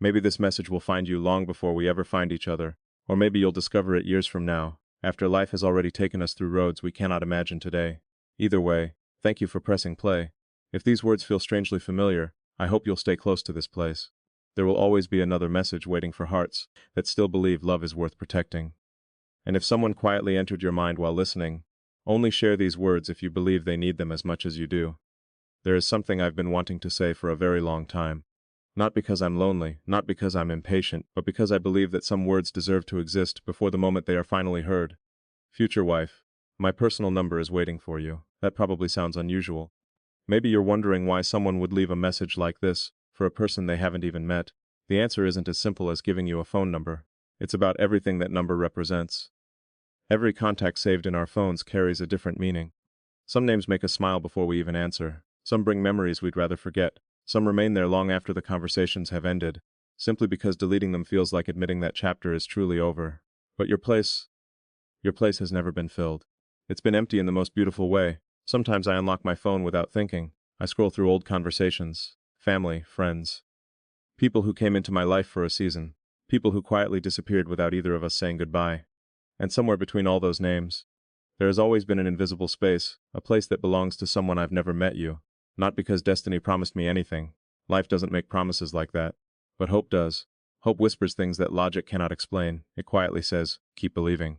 Maybe this message will find you long before we ever find each other, or maybe you'll discover it years from now, after life has already taken us through roads we cannot imagine today. Either way, thank you for pressing play. If these words feel strangely familiar, I hope you'll stay close to this place. There will always be another message waiting for hearts that still believe love is worth protecting. And if someone quietly entered your mind while listening, only share these words if you believe they need them as much as you do. There is something I've been wanting to say for a very long time. Not because I'm lonely, not because I'm impatient, but because I believe that some words deserve to exist before the moment they are finally heard. Future wife, my personal number is waiting for you. That probably sounds unusual. Maybe you're wondering why someone would leave a message like this for a person they haven't even met. The answer isn't as simple as giving you a phone number. It's about everything that number represents. Every contact saved in our phones carries a different meaning. Some names make us smile before we even answer. Some bring memories we'd rather forget. Some remain there long after the conversations have ended, simply because deleting them feels like admitting that chapter is truly over. But your place has never been filled. It's been empty in the most beautiful way. Sometimes I unlock my phone without thinking. I scroll through old conversations, family, friends, people who came into my life for a season, people who quietly disappeared without either of us saying goodbye. And somewhere between all those names, there has always been an invisible space, a place that belongs to someone I've never met you. Not because destiny promised me anything. Life doesn't make promises like that. But hope does. Hope whispers things that logic cannot explain. It quietly says, keep believing.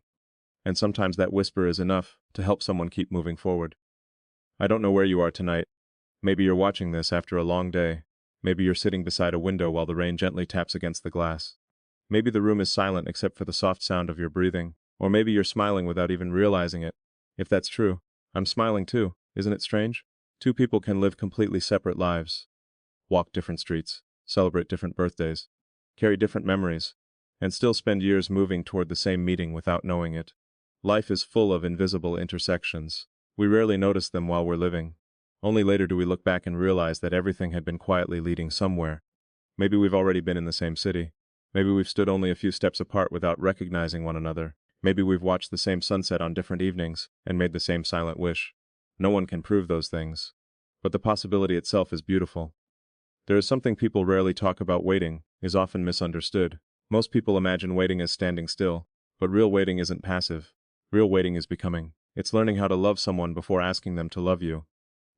And sometimes that whisper is enough to help someone keep moving forward. I don't know where you are tonight. Maybe you're watching this after a long day. Maybe you're sitting beside a window while the rain gently taps against the glass. Maybe the room is silent except for the soft sound of your breathing. Or maybe you're smiling without even realizing it. If that's true, I'm smiling too. Isn't it strange? Two people can live completely separate lives, walk different streets, celebrate different birthdays, carry different memories, and still spend years moving toward the same meeting without knowing it. Life is full of invisible intersections. We rarely notice them while we're living. Only later do we look back and realize that everything had been quietly leading somewhere. Maybe we've already been in the same city. Maybe we've stood only a few steps apart without recognizing one another. Maybe we've watched the same sunset on different evenings and made the same silent wish. No one can prove those things. But the possibility itself is beautiful. There is something people rarely talk about. Waiting is often misunderstood. Most people imagine waiting as standing still, but real waiting isn't passive. Real waiting is becoming. It's learning how to love someone before asking them to love you.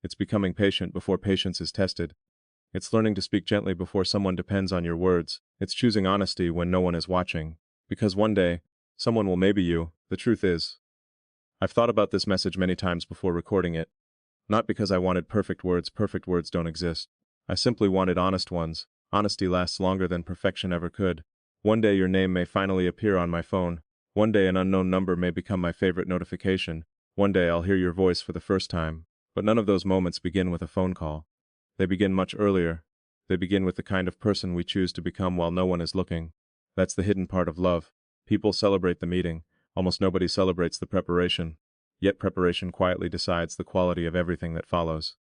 It's becoming patient before patience is tested. It's learning to speak gently before someone depends on your words. It's choosing honesty when no one is watching. Because one day, someone will maybe you. The truth is, I've thought about this message many times before recording it. Not because I wanted perfect words don't exist. I simply wanted honest ones. Honesty lasts longer than perfection ever could. One day your name may finally appear on my phone. One day an unknown number may become my favorite notification. One day I'll hear your voice for the first time. But none of those moments begin with a phone call. They begin much earlier. They begin with the kind of person we choose to become while no one is looking. That's the hidden part of love. People celebrate the meeting. Almost nobody celebrates the preparation. Yet preparation quietly decides the quality of everything that follows.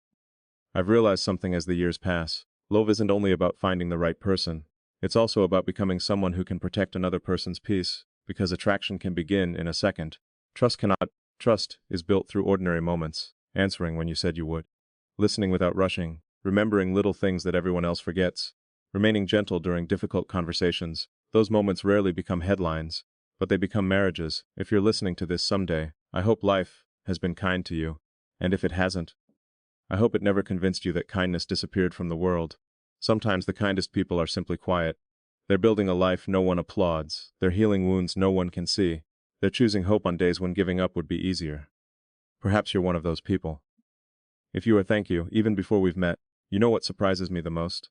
I've realized something as the years pass. Love isn't only about finding the right person. It's also about becoming someone who can protect another person's peace, because attraction can begin in a second. Trust cannot. Trust is built through ordinary moments. Answering when you said you would. Listening without rushing. Remembering little things that everyone else forgets. Remaining gentle during difficult conversations. Those moments rarely become headlines, but they become marriages. If you're listening to this someday, I hope life has been kind to you. And if it hasn't, I hope it never convinced you that kindness disappeared from the world. Sometimes the kindest people are simply quiet. They're building a life no one applauds. They're healing wounds no one can see. They're choosing hope on days when giving up would be easier. Perhaps you're one of those people. If you are, thank you, even before we've met. You know what surprises me the most?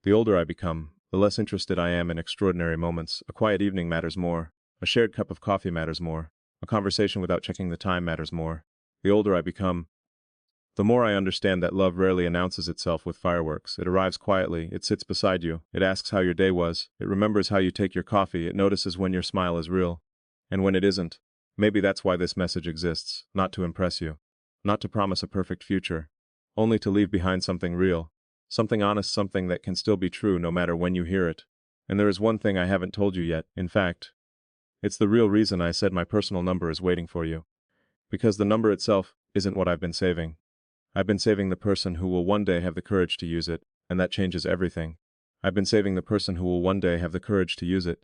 The older I become, the less interested I am in extraordinary moments. A quiet evening matters more. A shared cup of coffee matters more. A conversation without checking the time matters more. The older I become, the more I understand that love rarely announces itself with fireworks. It arrives quietly. It sits beside you. It asks how your day was. It remembers how you take your coffee. It notices when your smile is real. And when it isn't. Maybe that's why this message exists. Not to impress you. Not to promise a perfect future. Only to leave behind something real. Something honest, something that can still be true no matter when you hear it. And there is one thing I haven't told you yet. In fact, it's the real reason I said my personal number is waiting for you. Because the number itself isn't what I've been saving. I've been saving the person who will one day have the courage to use it, and that changes everything. I've been saving the person who will one day have the courage to use it.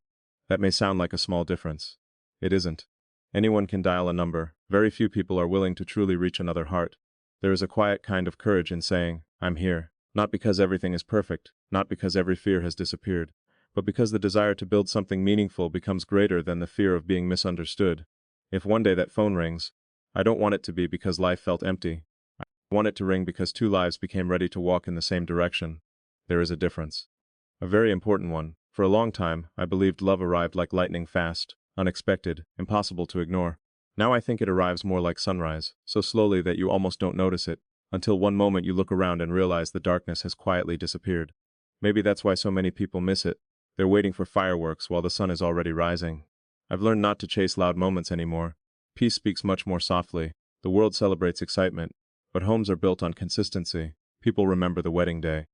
That may sound like a small difference. It isn't. Anyone can dial a number. Very few people are willing to truly reach another heart. There is a quiet kind of courage in saying, I'm here. Not because everything is perfect, not because every fear has disappeared, but because the desire to build something meaningful becomes greater than the fear of being misunderstood. If one day that phone rings, I don't want it to be because life felt empty. I want it to ring because two lives became ready to walk in the same direction. There is a difference. A very important one. For a long time, I believed love arrived like lightning fast, unexpected, impossible to ignore. Now I think it arrives more like sunrise, so slowly that you almost don't notice it, until one moment you look around and realize the darkness has quietly disappeared. Maybe that's why so many people miss it. They're waiting for fireworks while the sun is already rising. I've learned not to chase loud moments anymore. Peace speaks much more softly. The world celebrates excitement, but homes are built on consistency. People remember the wedding day.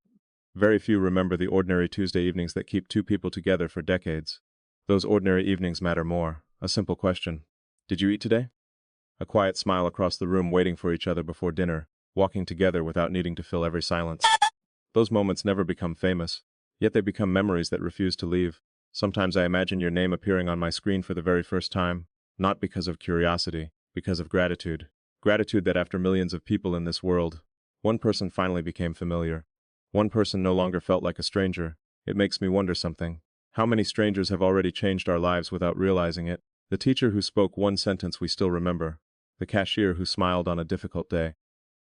Very few remember the ordinary Tuesday evenings that keep two people together for decades. Those ordinary evenings matter more. A simple question. Did you eat today? A quiet smile across the room waiting for each other before dinner, walking together without needing to fill every silence. Those moments never become famous, yet they become memories that refuse to leave. Sometimes I imagine your name appearing on my screen for the very first time, not because of curiosity, because of gratitude. Gratitude that after millions of people in this world, one person finally became familiar. One person no longer felt like a stranger. It makes me wonder something. How many strangers have already changed our lives without realizing it? The teacher who spoke one sentence we still remember. The cashier who smiled on a difficult day.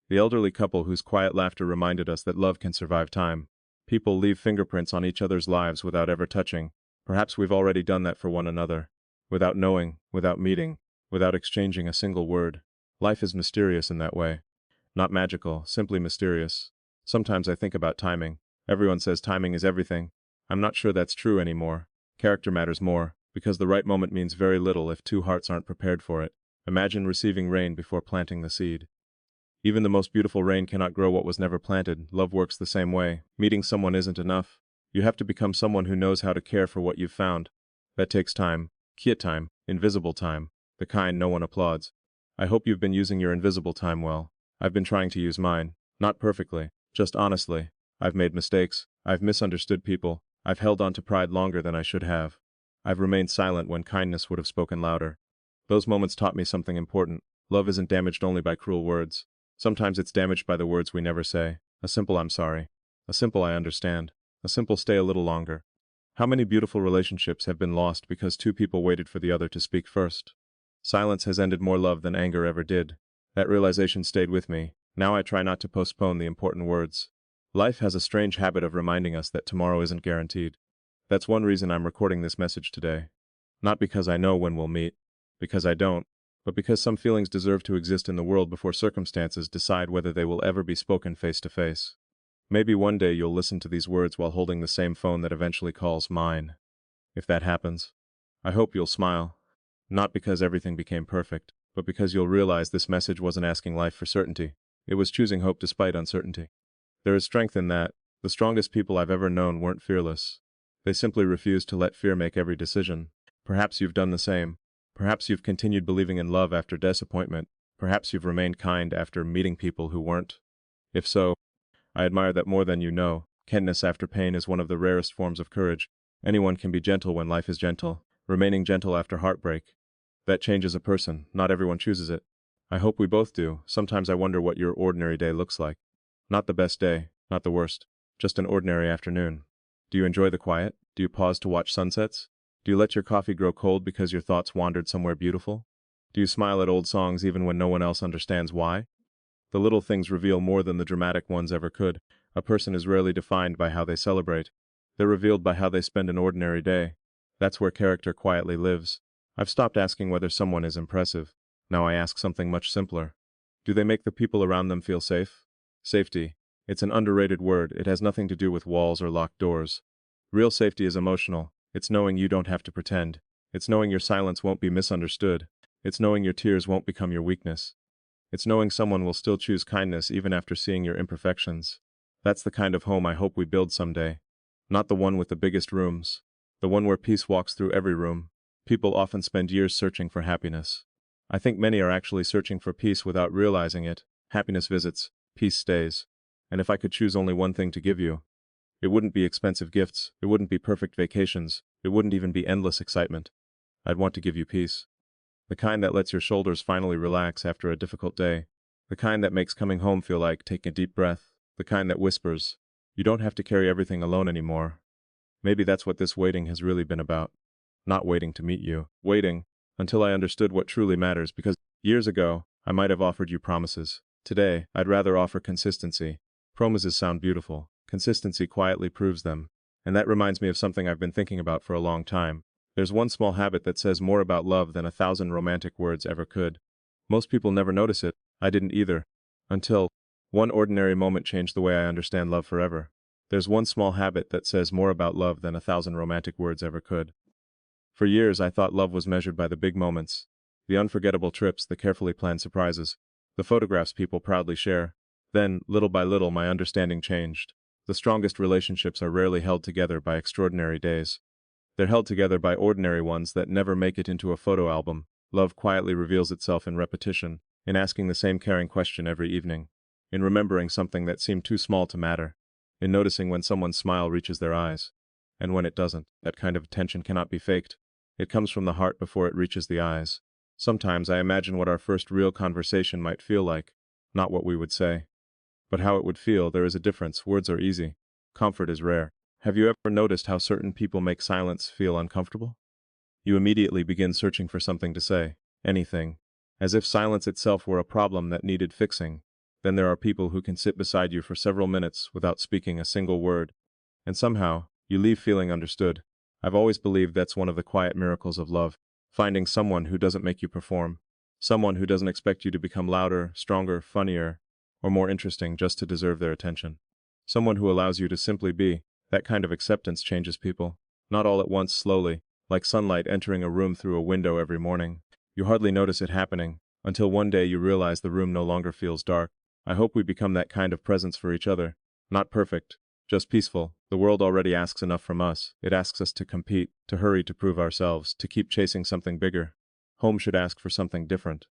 The elderly couple whose quiet laughter reminded us that love can survive time. People leave fingerprints on each other's lives without ever touching. Perhaps we've already done that for one another. Without knowing, without meeting, without exchanging a single word. Life is mysterious in that way. Not magical, simply mysterious. Sometimes I think about timing. Everyone says timing is everything. I'm not sure that's true anymore. Character matters more, because the right moment means very little if two hearts aren't prepared for it. Imagine receiving rain before planting the seed. Even the most beautiful rain cannot grow what was never planted. Love works the same way. Meeting someone isn't enough. You have to become someone who knows how to care for what you've found. That takes time. Quiet time, invisible time, the kind no one applauds. I hope you've been using your invisible time well. I've been trying to use mine. Not perfectly, just honestly. I've made mistakes. I've misunderstood people. I've held on to pride longer than I should have. I've remained silent when kindness would have spoken louder. Those moments taught me something important. Love isn't damaged only by cruel words. Sometimes it's damaged by the words we never say. A simple I'm sorry. A simple I understand. A simple stay a little longer. How many beautiful relationships have been lost because two people waited for the other to speak first? Silence has ended more love than anger ever did. That realization stayed with me. Now I try not to postpone the important words. Life has a strange habit of reminding us that tomorrow isn't guaranteed. That's one reason I'm recording this message today. Not because I know when we'll meet, because I don't, but because some feelings deserve to exist in the world before circumstances decide whether they will ever be spoken face to face. Maybe one day you'll listen to these words while holding the same phone that eventually calls mine. If that happens, I hope you'll smile. Not because everything became perfect, but because you'll realize this message wasn't asking life for certainty. It was choosing hope despite uncertainty. There is strength in that. The strongest people I've ever known weren't fearless. They simply refused to let fear make every decision. Perhaps you've done the same. Perhaps you've continued believing in love after disappointment. Perhaps you've remained kind after meeting people who weren't. If so, I admire that more than you know. Kindness after pain is one of the rarest forms of courage. Anyone can be gentle when life is gentle, remaining gentle after heartbreak. That changes a person. Not everyone chooses it. I hope we both do. Sometimes I wonder what your ordinary day looks like. Not the best day, not the worst, just an ordinary afternoon. Do you enjoy the quiet? Do you pause to watch sunsets? Do you let your coffee grow cold because your thoughts wandered somewhere beautiful? Do you smile at old songs even when no one else understands why? The little things reveal more than the dramatic ones ever could. A person is rarely defined by how they celebrate. They're revealed by how they spend an ordinary day. That's where character quietly lives. I've stopped asking whether someone is impressive. Now I ask something much simpler. Do they make the people around them feel safe? Safety. It's an underrated word. It has nothing to do with walls or locked doors. Real safety is emotional. It's knowing you don't have to pretend. It's knowing your silence won't be misunderstood. It's knowing your tears won't become your weakness. It's knowing someone will still choose kindness even after seeing your imperfections. That's the kind of home I hope we build someday. Not the one with the biggest rooms. The one where peace walks through every room. People often spend years searching for happiness. I think many are actually searching for peace without realizing it. Happiness visits, peace stays. And if I could choose only one thing to give you, It wouldn't be expensive gifts, it wouldn't be perfect vacations, it wouldn't even be endless excitement. I'd want to give you peace. The kind that lets your shoulders finally relax after a difficult day. The kind that makes coming home feel like taking a deep breath. The kind that whispers, you don't have to carry everything alone anymore. Maybe that's what this waiting has really been about. Not waiting to meet you. Waiting until I understood what truly matters, because years ago, I might have offered you promises. Today, I'd rather offer consistency. Promises sound beautiful. Consistency quietly proves them. And that reminds me of something I've been thinking about for a long time. There's one small habit that says more about love than 1,000 romantic words ever could. Most people never notice it. I didn't either. Until one ordinary moment changed the way I understand love forever. There's one small habit that says more about love than 1,000 romantic words ever could. For years, I thought love was measured by the big moments. The unforgettable trips, the carefully planned surprises, the photographs people proudly share. Then, little by little, my understanding changed. The strongest relationships are rarely held together by extraordinary days. They're held together by ordinary ones that never make it into a photo album. Love quietly reveals itself in repetition, in asking the same caring question every evening, in remembering something that seemed too small to matter, in noticing when someone's smile reaches their eyes, and when it doesn't. That kind of attention cannot be faked. It comes from the heart before it reaches the eyes. Sometimes I imagine what our first real conversation might feel like, not what we would say, but how it would feel. There is a difference. Words are easy. Comfort is rare. Have you ever noticed how certain people make silence feel uncomfortable? You immediately begin searching for something to say, anything, as if silence itself were a problem that needed fixing. Then there are people who can sit beside you for several minutes without speaking a single word, and somehow, you leave feeling understood. I've always believed that's one of the quiet miracles of love, finding someone who doesn't make you perform, someone who doesn't expect you to become louder, stronger, funnier, or more interesting just to deserve their attention. Someone who allows you to simply be. That kind of acceptance changes people. Not all at once, slowly, like sunlight entering a room through a window every morning. You hardly notice it happening, until one day you realize the room no longer feels dark. I hope we become that kind of presence for each other. Not perfect, just peaceful. The world already asks enough from us. It asks us to compete, to hurry to prove ourselves, to keep chasing something bigger. Home should ask for something different.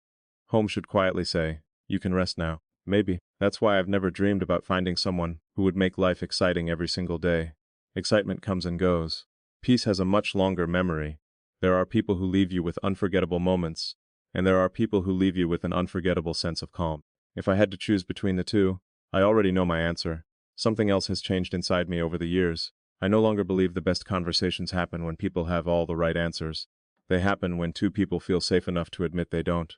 Home should quietly say, you can rest now. Maybe. That's why I've never dreamed about finding someone who would make life exciting every single day. Excitement comes and goes. Peace has a much longer memory. There are people who leave you with unforgettable moments, and there are people who leave you with an unforgettable sense of calm. If I had to choose between the two, I already know my answer. Something else has changed inside me over the years. I no longer believe the best conversations happen when people have all the right answers. They happen when two people feel safe enough to admit they don't.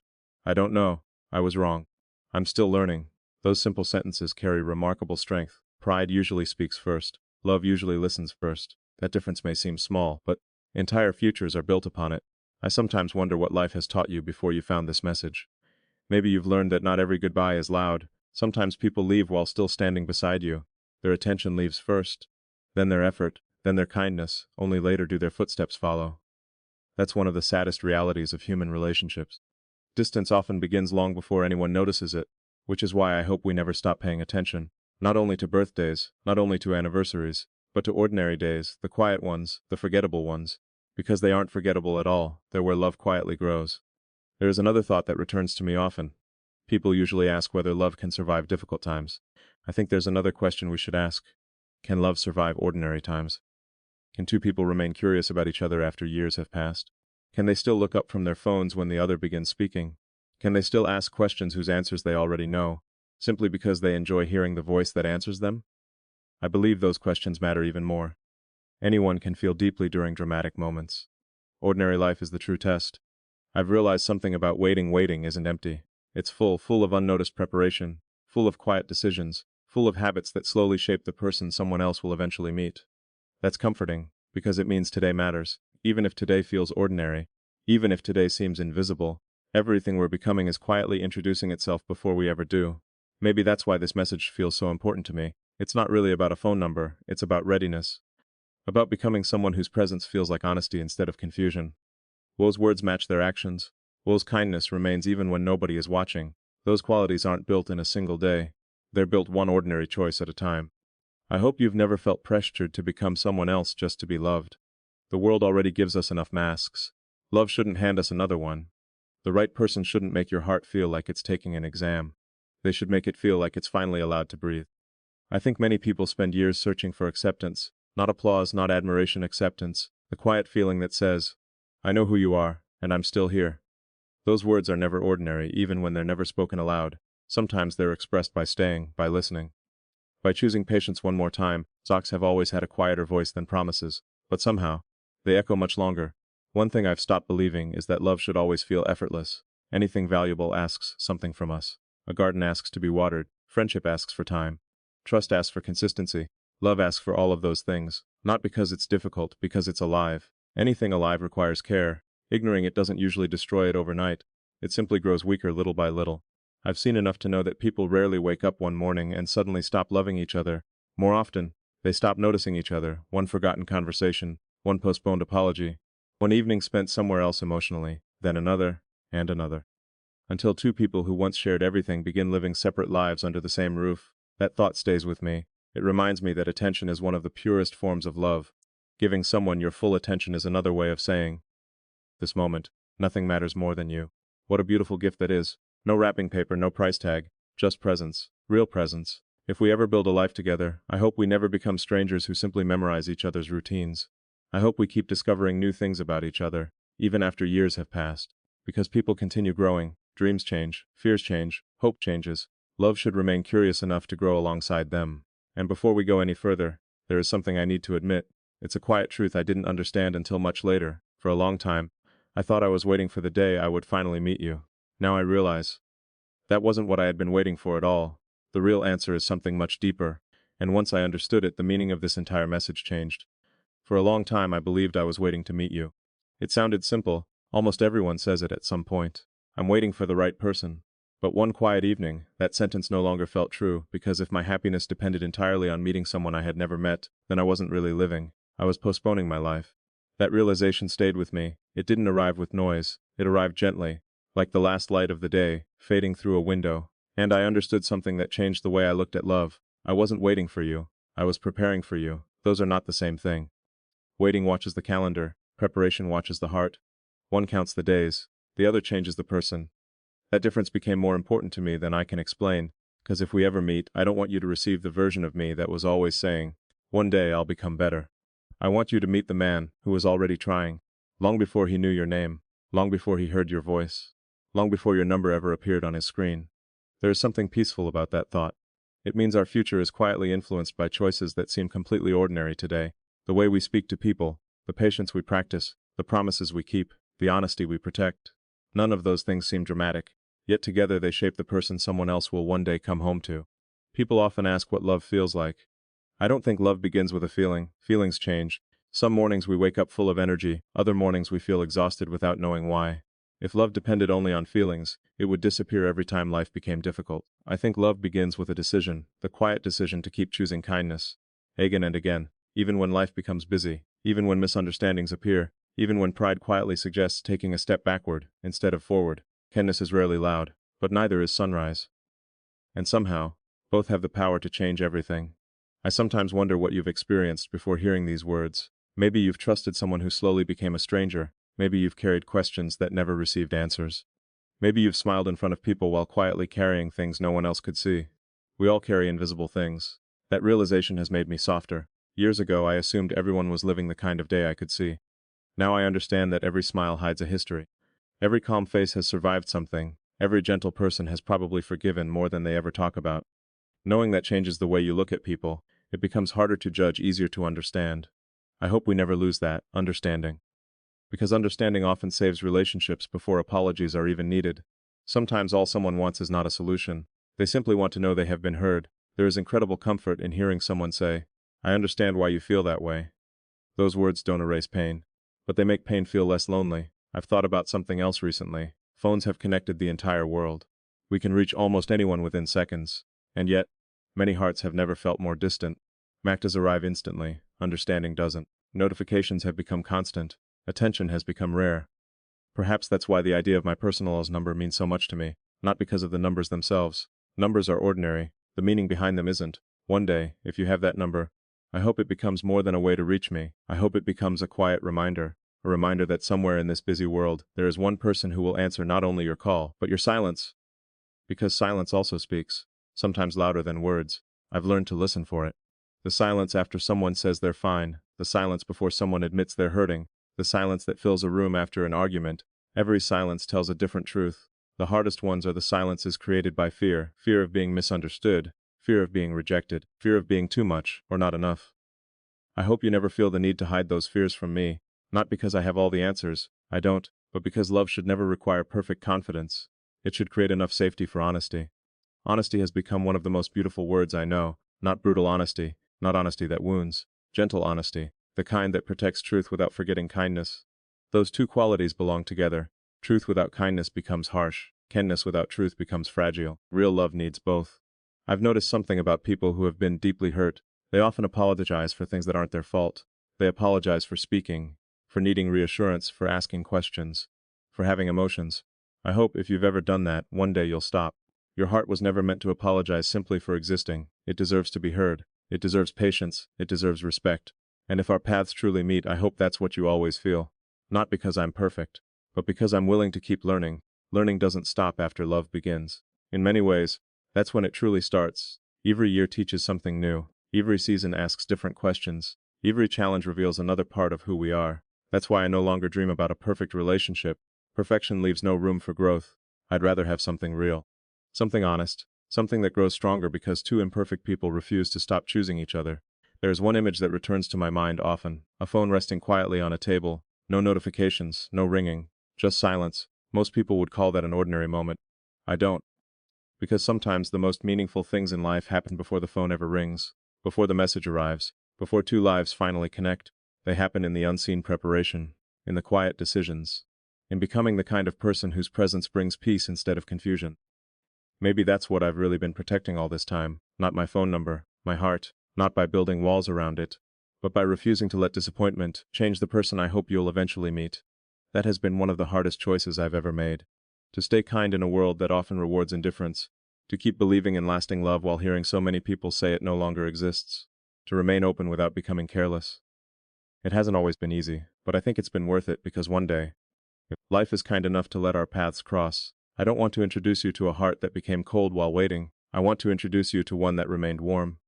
I don't know. I was wrong. I'm still learning. Those simple sentences carry remarkable strength. Pride usually speaks first. Love usually listens first. That difference may seem small, but entire futures are built upon it. I sometimes wonder what life has taught you before you found this message. Maybe you've learned that not every goodbye is loud. Sometimes people leave while still standing beside you. Their attention leaves first, then their effort, then their kindness. Only later do their footsteps follow. That's one of the saddest realities of human relationships. Distance often begins long before anyone notices it, which is why I hope we never stop paying attention, not only to birthdays, not only to anniversaries, but to ordinary days, the quiet ones, the forgettable ones, because they aren't forgettable at all. They're where love quietly grows. There is another thought that returns to me often. People usually ask whether love can survive difficult times. I think there's another question we should ask. Can love survive ordinary times? Can two people remain curious about each other after years have passed? Can they still look up from their phones when the other begins speaking? Can they still ask questions whose answers they already know, simply because they enjoy hearing the voice that answers them? I believe those questions matter even more. Anyone can feel deeply during dramatic moments. Ordinary life is the true test. I've realized something about waiting. Waiting isn't empty. It's full of unnoticed preparation, full of quiet decisions, full of habits that slowly shape the person someone else will eventually meet. That's comforting, because it means today matters. Even if today feels ordinary, even if today seems invisible, everything we're becoming is quietly introducing itself before we ever do. Maybe that's why this message feels so important to me. It's not really about a phone number, it's about readiness. About becoming someone whose presence feels like honesty instead of confusion. Wo's words match their actions. Wo's kindness remains even when nobody is watching. Those qualities aren't built in a single day. They're built one ordinary choice at a time. I hope you've never felt pressured to become someone else just to be loved. The world already gives us enough masks. Love shouldn't hand us another one. The right person shouldn't make your heart feel like it's taking an exam. They should make it feel like it's finally allowed to breathe. I think many people spend years searching for acceptance, not applause, not admiration, acceptance, the quiet feeling that says, I know who you are, and I'm still here. Those words are never ordinary, even when they're never spoken aloud. Sometimes they're expressed by staying, by listening. By choosing patience one more time, socks have always had a quieter voice than promises, but somehow, they echo much longer. One thing I've stopped believing is that love should always feel effortless. Anything valuable asks something from us. A garden asks to be watered, friendship asks for time. Trust asks for consistency. Love asks for all of those things, not because it's difficult, because it's alive. Anything alive requires care. Ignoring it doesn't usually destroy it overnight. It simply grows weaker little by little. I've seen enough to know that people rarely wake up one morning and suddenly stop loving each other. More often, they stop noticing each other, one forgotten conversation, one postponed apology, one evening spent somewhere else emotionally, then another, and another. Until two people who once shared everything begin living separate lives under the same roof. That thought stays with me. It reminds me that attention is one of the purest forms of love. Giving someone your full attention is another way of saying, this moment, nothing matters more than you. What a beautiful gift that is. No wrapping paper, no price tag, just presence, real presence. If we ever build a life together, I hope we never become strangers who simply memorize each other's routines. I hope we keep discovering new things about each other, even after years have passed. Because people continue growing, dreams change, fears change, hope changes. Love should remain curious enough to grow alongside them. And before we go any further, there is something I need to admit. It's a quiet truth I didn't understand until much later. For a long time, I thought I was waiting for the day I would finally meet you. Now I realize that wasn't what I had been waiting for at all. The real answer is something much deeper, and once I understood it, the meaning of this entire message changed. For a long time I believed I was waiting to meet you. It sounded simple, almost everyone says it at some point. I'm waiting for the right person. But one quiet evening, that sentence no longer felt true, because if my happiness depended entirely on meeting someone I had never met, then I wasn't really living. I was postponing my life. That realization stayed with me. It didn't arrive with noise. It arrived gently, like the last light of the day, fading through a window. And I understood something that changed the way I looked at love. I wasn't waiting for you. I was preparing for you. Those are not the same thing. Waiting watches the calendar. Preparation watches the heart. One counts the days. The other changes the person. That difference became more important to me than I can explain, because if we ever meet, I don't want you to receive the version of me that was always saying, one day I'll become better. I want you to meet the man who was already trying, long before he knew your name, long before he heard your voice, long before your number ever appeared on his screen. There is something peaceful about that thought. It means our future is quietly influenced by choices that seem completely ordinary today. The way we speak to people, the patience we practice, the promises we keep, the honesty we protect. None of those things seem dramatic, yet together they shape the person someone else will one day come home to. People often ask what love feels like. I don't think love begins with a feeling. Feelings change. Some mornings we wake up full of energy, other mornings we feel exhausted without knowing why. If love depended only on feelings, it would disappear every time life became difficult. I think love begins with a decision, the quiet decision to keep choosing kindness. Again and again, even when life becomes busy, even when misunderstandings appear, even when pride quietly suggests taking a step backward instead of forward. Kindness is rarely loud, but neither is sunrise. And somehow, both have the power to change everything. I sometimes wonder what you've experienced before hearing these words. Maybe you've trusted someone who slowly became a stranger. Maybe you've carried questions that never received answers. Maybe you've smiled in front of people while quietly carrying things no one else could see. We all carry invisible things. That realization has made me softer. Years ago, I assumed everyone was living the kind of day I could see. Now I understand that every smile hides a history. Every calm face has survived something. Every gentle person has probably forgiven more than they ever talk about. Knowing that changes the way you look at people. It becomes harder to judge, easier to understand. I hope we never lose that understanding. Because understanding often saves relationships before apologies are even needed. Sometimes all someone wants is not a solution. They simply want to know they have been heard. There is incredible comfort in hearing someone say, I understand why you feel that way. Those words don't erase pain, but they make pain feel less lonely. I've thought about something else recently. Phones have connected the entire world. We can reach almost anyone within seconds. And yet, many hearts have never felt more distant. Messages arrive instantly, understanding doesn't. Notifications have become constant. Attention has become rare. Perhaps that's why the idea of my personal number means so much to me, not because of the numbers themselves. Numbers are ordinary, the meaning behind them isn't. One day, if you have that number, I hope it becomes more than a way to reach me. I hope it becomes a quiet reminder, a reminder that somewhere in this busy world, there is one person who will answer not only your call, but your silence. Because silence also speaks, sometimes louder than words. I've learned to listen for it. The silence after someone says they're fine, the silence before someone admits they're hurting, the silence that fills a room after an argument. Every silence tells a different truth. The hardest ones are the silences created by fear, fear of being misunderstood, fear of being rejected, fear of being too much or not enough. I hope you never feel the need to hide those fears from me, not because I have all the answers, I don't, but because love should never require perfect confidence. It should create enough safety for honesty. Honesty has become one of the most beautiful words I know, not brutal honesty, not honesty that wounds, gentle honesty, the kind that protects truth without forgetting kindness. Those two qualities belong together. Truth without kindness becomes harsh, kindness without truth becomes fragile. Real love needs both. I've noticed something about people who have been deeply hurt. They often apologize for things that aren't their fault. They apologize for speaking, for needing reassurance, for asking questions, for having emotions. I hope if you've ever done that, one day you'll stop. Your heart was never meant to apologize simply for existing. It deserves to be heard. It deserves patience. It deserves respect. And if our paths truly meet, I hope that's what you always feel. Not because I'm perfect, but because I'm willing to keep learning. Learning doesn't stop after love begins. In many ways, that's when it truly starts. Every year teaches something new. Every season asks different questions. Every challenge reveals another part of who we are. That's why I no longer dream about a perfect relationship. Perfection leaves no room for growth. I'd rather have something real. Something honest. Something that grows stronger because two imperfect people refuse to stop choosing each other. There is one image that returns to my mind often. A phone resting quietly on a table. No notifications, no ringing, just silence. Most people would call that an ordinary moment. I don't. Because sometimes the most meaningful things in life happen before the phone ever rings, before the message arrives, before two lives finally connect. They happen in the unseen preparation, in the quiet decisions, in becoming the kind of person whose presence brings peace instead of confusion. Maybe that's what I've really been protecting all this time, not my phone number, my heart, not by building walls around it, but by refusing to let disappointment change the person I hope you'll eventually meet. That has been one of the hardest choices I've ever made. To stay kind in a world that often rewards indifference. To keep believing in lasting love while hearing so many people say it no longer exists. To remain open without becoming careless. It hasn't always been easy, but I think it's been worth it because one day, if life is kind enough to let our paths cross, I don't want to introduce you to a heart that became cold while waiting. I want to introduce you to one that remained warm.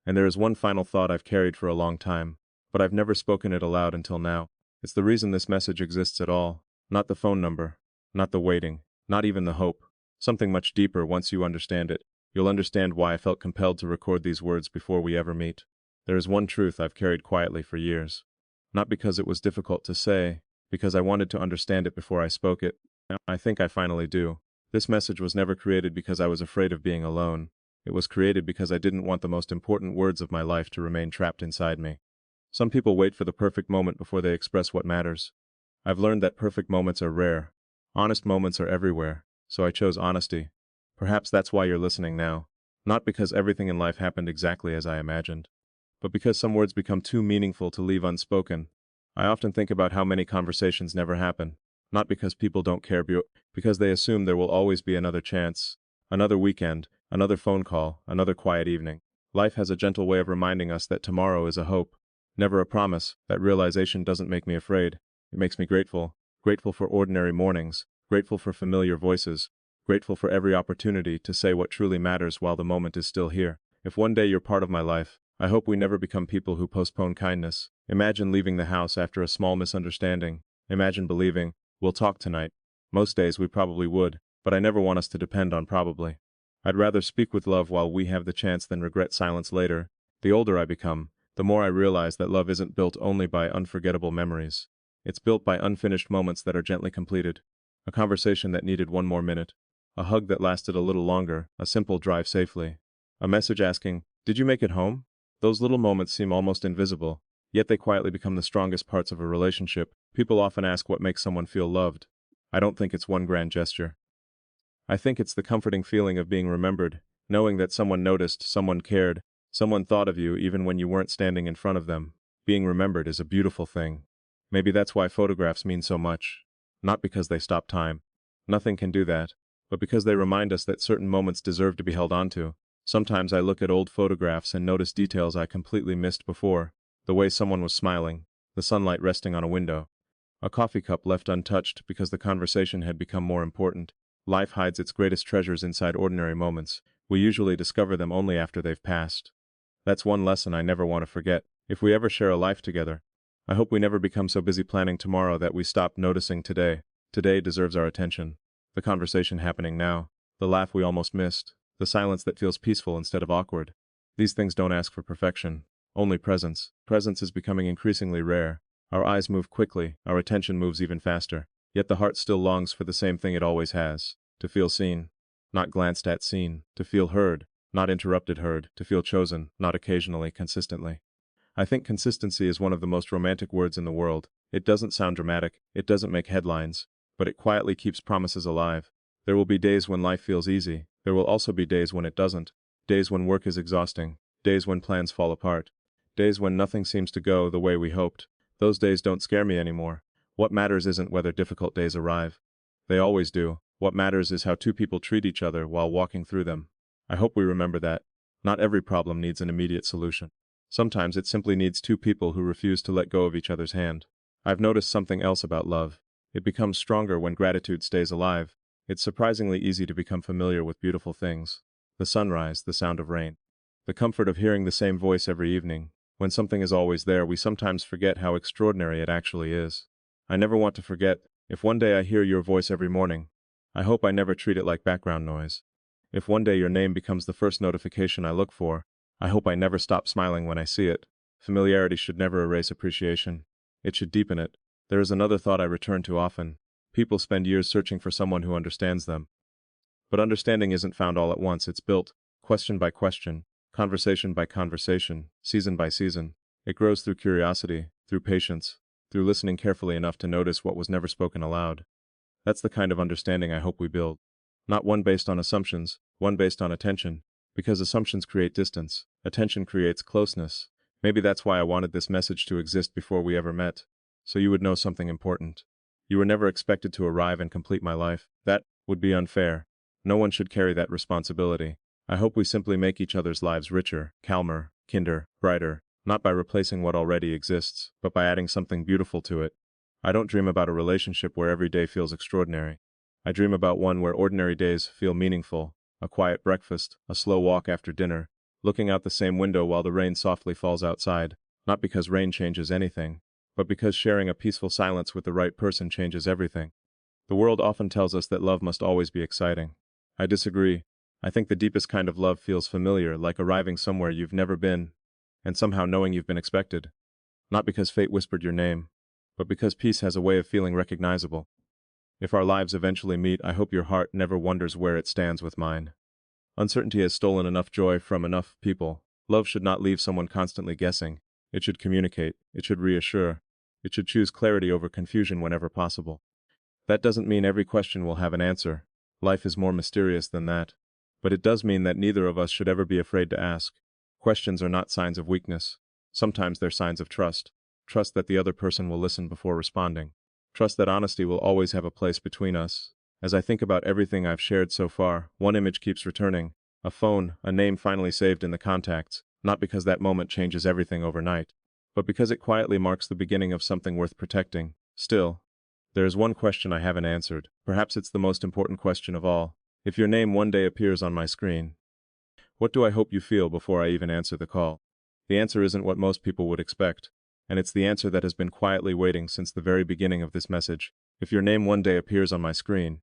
And there is one final thought I've carried for a long time, but I've never spoken it aloud until now. It's the reason this message exists at all. Not the phone number, not the waiting, not even the hope. Something much deeper. Once you understand it, you'll understand why I felt compelled to record these words before we ever meet. There is one truth I've carried quietly for years. Not because it was difficult to say, because I wanted to understand it before I spoke it. I think I finally do. This message was never created because I was afraid of being alone. It was created because I didn't want the most important words of my life to remain trapped inside me. Some people wait for the perfect moment before they express what matters. I've learned that perfect moments are rare. Honest moments are everywhere, so I chose honesty. Perhaps that's why you're listening now. Not because everything in life happened exactly as I imagined, but because some words become too meaningful to leave unspoken. I often think about how many conversations never happen. Not because people don't care, but because they assume there will always be another chance, another weekend, another phone call, another quiet evening. Life has a gentle way of reminding us that tomorrow is a hope, never a promise. That realization doesn't make me afraid. It makes me grateful. Grateful for ordinary mornings, grateful for familiar voices, grateful for every opportunity to say what truly matters while the moment is still here. If one day you're part of my life, I hope we never become people who postpone kindness. Imagine leaving the house after a small misunderstanding. Imagine believing, we'll talk tonight. Most days we probably would, but I never want us to depend on probably. I'd rather speak with love while we have the chance than regret silence later. The older I become, the more I realize that love isn't built only by unforgettable memories. It's built by unfinished moments that are gently completed. A conversation that needed one more minute. A hug that lasted a little longer. A simple drive safely. A message asking, "Did you make it home?" Those little moments seem almost invisible, yet they quietly become the strongest parts of a relationship. People often ask what makes someone feel loved. I don't think it's one grand gesture. I think it's the comforting feeling of being remembered, knowing that someone noticed, someone cared, someone thought of you even when you weren't standing in front of them. Being remembered is a beautiful thing. Maybe that's why photographs mean so much. Not because they stop time. Nothing can do that. But because they remind us that certain moments deserve to be held onto. Sometimes I look at old photographs and notice details I completely missed before. The way someone was smiling, the sunlight resting on a window, a coffee cup left untouched because the conversation had become more important. Life hides its greatest treasures inside ordinary moments. We usually discover them only after they've passed. That's one lesson I never want to forget. If we ever share a life together, I hope we never become so busy planning tomorrow that we stop noticing today. Today deserves our attention. The conversation happening now, the laugh we almost missed, the silence that feels peaceful instead of awkward. These things don't ask for perfection, only presence. Presence is becoming increasingly rare. Our eyes move quickly, our attention moves even faster. Yet the heart still longs for the same thing it always has: to feel seen, not glanced at seen, to feel heard, not interrupted heard, to feel chosen, not occasionally, consistently. I think consistency is one of the most romantic words in the world. It doesn't sound dramatic, it doesn't make headlines, but it quietly keeps promises alive. There will be days when life feels easy. There will also be days when it doesn't. Days when work is exhausting. Days when plans fall apart. Days when nothing seems to go the way we hoped. Those days don't scare me anymore. What matters isn't whether difficult days arrive. They always do. What matters is how two people treat each other while walking through them. I hope we remember that. Not every problem needs an immediate solution. Sometimes it simply needs two people who refuse to let go of each other's hand. I've noticed something else about love. It becomes stronger when gratitude stays alive. It's surprisingly easy to become familiar with beautiful things. The sunrise, the sound of rain. The comfort of hearing the same voice every evening. When something is always there, we sometimes forget how extraordinary it actually is. I never want to forget. If one day I hear your voice every morning, I hope I never treat it like background noise. If one day your name becomes the first notification I look for, I hope I never stop smiling when I see it. Familiarity should never erase appreciation. It should deepen it. There is another thought I return to often. People spend years searching for someone who understands them. But understanding isn't found all at once. It's built, question by question, conversation by conversation, season by season. It grows through curiosity, through patience, through listening carefully enough to notice what was never spoken aloud. That's the kind of understanding I hope we build. Not one based on assumptions, one based on attention, because assumptions create distance, attention creates closeness. Maybe that's why I wanted this message to exist before we ever met, so you would know something important. You were never expected to arrive and complete my life. That would be unfair. No one should carry that responsibility. I hope we simply make each other's lives richer, calmer, kinder, brighter, not by replacing what already exists, but by adding something beautiful to it. I don't dream about a relationship where every day feels extraordinary. I dream about one where ordinary days feel meaningful, a quiet breakfast, a slow walk after dinner, looking out the same window while the rain softly falls outside, not because rain changes anything, but because sharing a peaceful silence with the right person changes everything. The world often tells us that love must always be exciting. I disagree. I think the deepest kind of love feels familiar, like arriving somewhere you've never been, and somehow knowing you've been expected. Not because fate whispered your name, but because peace has a way of feeling recognizable. If our lives eventually meet, I hope your heart never wonders where it stands with mine. Uncertainty has stolen enough joy from enough people. Love should not leave someone constantly guessing. It should communicate. It should reassure. It should choose clarity over confusion whenever possible. That doesn't mean every question will have an answer. Life is more mysterious than that. But it does mean that neither of us should ever be afraid to ask. Questions are not signs of weakness. Sometimes they're signs of trust. Trust that the other person will listen before responding. Trust that honesty will always have a place between us. As I think about everything I've shared so far, one image keeps returning. A phone, a name finally saved in the contacts, not because that moment changes everything overnight, but because it quietly marks the beginning of something worth protecting. Still, there is one question I haven't answered. Perhaps it's the most important question of all. If your name one day appears on my screen, what do I hope you feel before I even answer the call? The answer isn't what most people would expect, and it's the answer that has been quietly waiting since the very beginning of this message. If your name one day appears on my screen,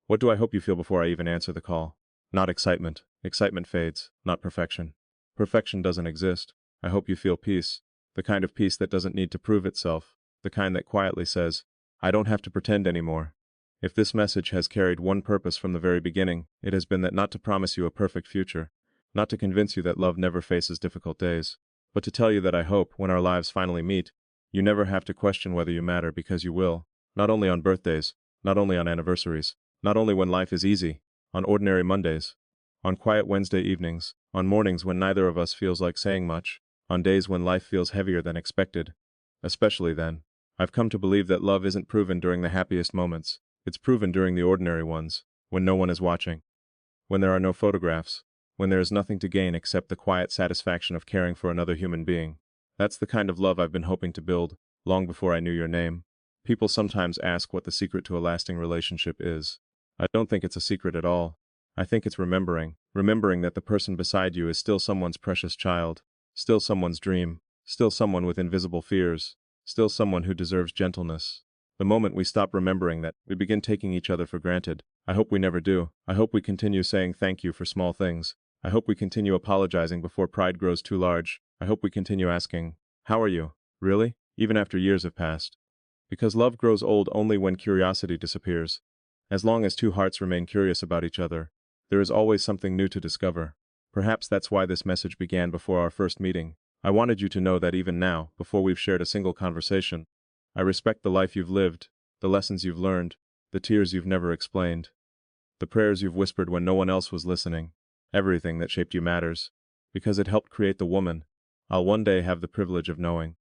what do I hope you feel before I even answer the call? Not excitement. Excitement fades, not perfection. Perfection doesn't exist. I hope you feel peace. The kind of peace that doesn't need to prove itself. The kind that quietly says, I don't have to pretend anymore. If this message has carried one purpose from the very beginning, it has been that not to promise you a perfect future, not to convince you that love never faces difficult days, but to tell you that I hope, when our lives finally meet, you never have to question whether you matter, because you will. Not only on birthdays, not only on anniversaries, not only when life is easy, on ordinary Mondays, on quiet Wednesday evenings, on mornings when neither of us feels like saying much, on days when life feels heavier than expected. Especially then. I've come to believe that love isn't proven during the happiest moments. It's proven during the ordinary ones, when no one is watching, when there are no photographs, when there is nothing to gain except the quiet satisfaction of caring for another human being. That's the kind of love I've been hoping to build, long before I knew your name. People sometimes ask what the secret to a lasting relationship is. I don't think it's a secret at all. I think it's remembering that the person beside you is still someone's precious child, still someone's dream, still someone with invisible fears, still someone who deserves gentleness. The moment we stop remembering that, we begin taking each other for granted. I hope we never do. I hope we continue saying thank you for small things. I hope we continue apologizing before pride grows too large. I hope we continue asking, "How are you?" Really? Even after years have passed. Because love grows old only when curiosity disappears. As long as two hearts remain curious about each other, there is always something new to discover. Perhaps that's why this message began before our first meeting. I wanted you to know that even now, before we've shared a single conversation, I respect the life you've lived, the lessons you've learned, the tears you've never explained, the prayers you've whispered when no one else was listening. Everything that shaped you matters, because it helped create the woman I'll one day have the privilege of knowing.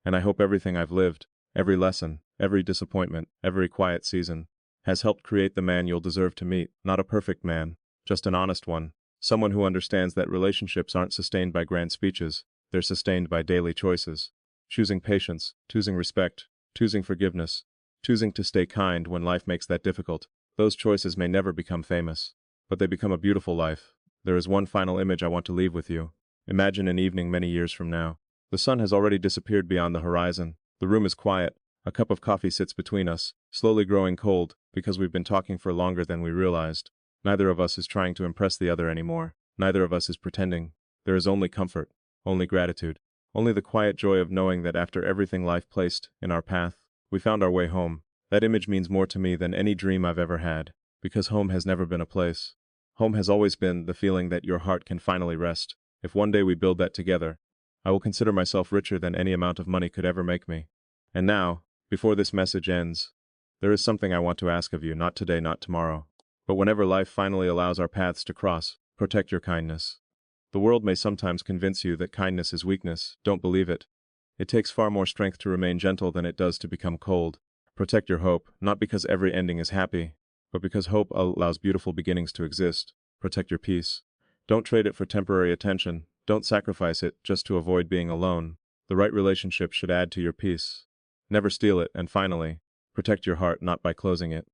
And I hope everything I've lived, every lesson, every disappointment, every quiet season, has helped create the man you'll deserve to meet. Not a perfect man, just an honest one. Someone who understands that relationships aren't sustained by grand speeches, they're sustained by daily choices. Choosing patience, choosing respect, choosing forgiveness, choosing to stay kind when life makes that difficult. Those choices may never become famous, but they become a beautiful life. There is one final image I want to leave with you. Imagine an evening many years from now. The sun has already disappeared beyond the horizon. The room is quiet. A cup of coffee sits between us, slowly growing cold, because we've been talking for longer than we realized. Neither of us is trying to impress the other anymore. Neither of us is pretending. There is only comfort, only gratitude, only the quiet joy of knowing that after everything life placed in our path, we found our way home. That image means more to me than any dream I've ever had, because home has never been a place. Home has always been the feeling that your heart can finally rest. If one day we build that together, I will consider myself richer than any amount of money could ever make me. And now, before this message ends, there is something I want to ask of you, not today, not tomorrow, but whenever life finally allows our paths to cross. Protect your kindness. The world may sometimes convince you that kindness is weakness. Don't believe it. It takes far more strength to remain gentle than it does to become cold. Protect your hope, not because every ending is happy, but because hope allows beautiful beginnings to exist. Protect your peace. Don't trade it for temporary attention. Don't sacrifice it just to avoid being alone. The right relationship should add to your peace. Never steal it. And finally, protect your heart not by closing it,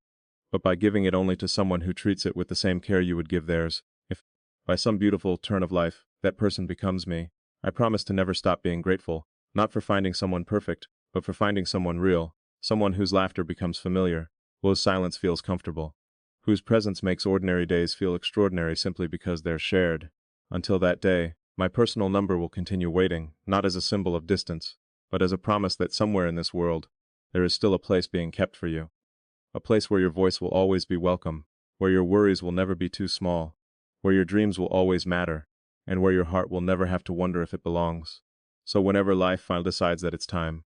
but by giving it only to someone who treats it with the same care you would give theirs. If, by some beautiful turn of life, that person becomes me, I promise to never stop being grateful, not for finding someone perfect, but for finding someone real, someone whose laughter becomes familiar, whose silence feels comfortable, whose presence makes ordinary days feel extraordinary simply because they're shared. Until that day, my personal number will continue waiting, not as a symbol of distance, but as a promise that somewhere in this world, there is still a place being kept for you. A place where your voice will always be welcome, where your worries will never be too small, where your dreams will always matter, and where your heart will never have to wonder if it belongs. So whenever life finally decides that it's time,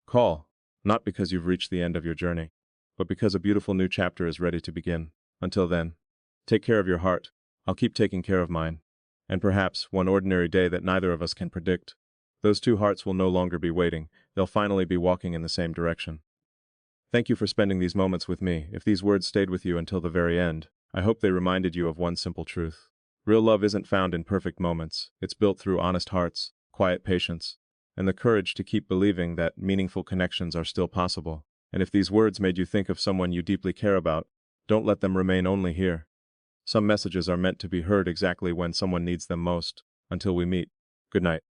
call, not because you've reached the end of your journey, but because a beautiful new chapter is ready to begin. Until then, take care of your heart. I'll keep taking care of mine. And perhaps, one ordinary day that neither of us can predict, those two hearts will no longer be waiting, they'll finally be walking in the same direction. Thank you for spending these moments with me. If these words stayed with you until the very end, I hope they reminded you of one simple truth. Real love isn't found in perfect moments. It's built through honest hearts, quiet patience, and the courage to keep believing that meaningful connections are still possible. And if these words made you think of someone you deeply care about, don't let them remain only here. Some messages are meant to be heard exactly when someone needs them most. Until we meet, good night.